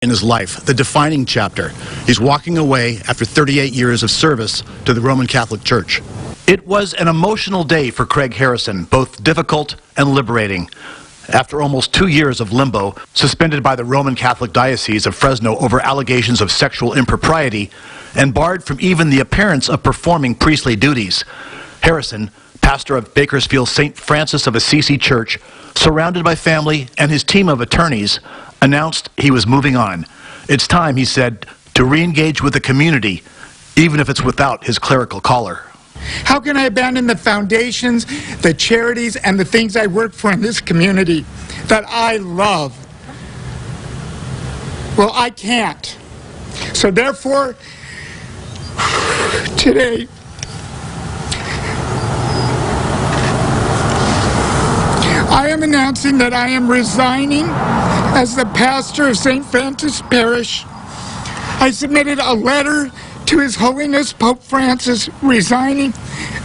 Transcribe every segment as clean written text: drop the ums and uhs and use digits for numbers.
in his life, the defining chapter. He's walking away after 38 years of service to the Roman Catholic Church. It was an emotional day for Craig Harrison, both difficult and liberating. After almost 2 years of limbo, suspended by the Roman Catholic Diocese of Fresno over allegations of sexual impropriety, and barred from even the appearance of performing priestly duties, Harrison, pastor of Bakersfield's St. Francis of Assisi Church, surrounded by family and his team of attorneys, announced he was moving on. It's time, he said, to re-engage with the community, even if it's without his clerical collar. How can I abandon the foundations, the charities, and the things I work for in this community that I love? Well, I can't. So therefore, today, I am announcing that I am resigning as the pastor of St. Francis Parish. I submitted a letter to His Holiness Pope Francis resigning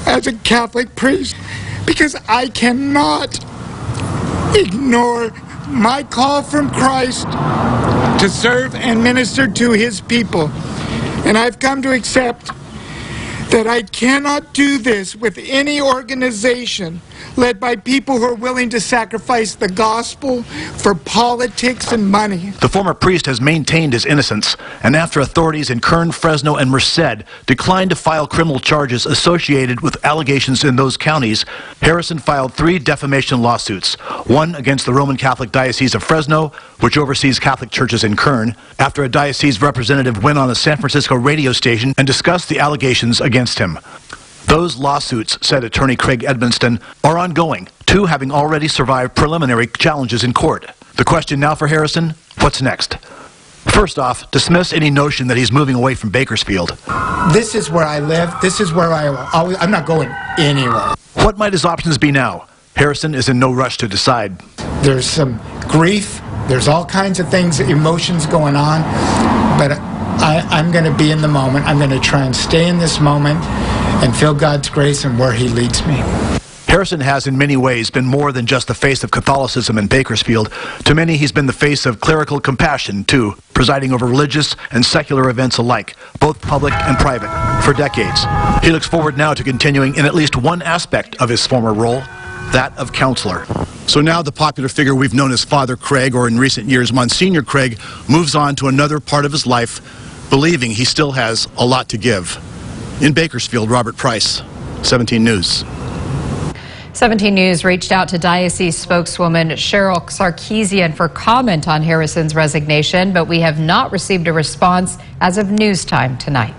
as a Catholic priest because I cannot ignore my call from Christ to serve and minister to His people. And I've come to accept that I cannot do this with any organization led by people who are willing to sacrifice the gospel for politics and money. The former priest has maintained his innocence, and after authorities in Kern, Fresno, and Merced declined to file criminal charges associated with allegations in those counties, Harrison filed 3 defamation lawsuits, one against the Roman Catholic Diocese of Fresno, which oversees Catholic churches in Kern, after a diocese representative went on a San Francisco radio station and discussed the allegations against him. Those lawsuits, said attorney Craig Edmonston, are ongoing, 2 having already survived preliminary challenges in court. The question now for Harrison, what's next? First off, dismiss any notion that he's moving away from Bakersfield. This is where I live. This is where I'm not going anywhere. What might his options be now? Harrison is in no rush to decide. There's some grief. There's all kinds of things, emotions going on. But I'm going to be in the moment. I'm going to try and stay in this moment and feel God's grace and where He leads me. Harrison has in many ways been more than just the face of Catholicism in Bakersfield. To many, he's been the face of clerical compassion, too, presiding over religious and secular events alike, both public and private, for decades. He looks forward now to continuing in at least one aspect of his former role, that of counselor. So now the popular figure we've known as Father Craig, or in recent years, Monsignor Craig, moves on to another part of his life, believing he still has a lot to give. In Bakersfield, Robert Price, 17 News. 17 News reached out to Diocese spokeswoman Cheryl Sarkeesian for comment on Harrison's resignation, but we have not received a response as of news time tonight.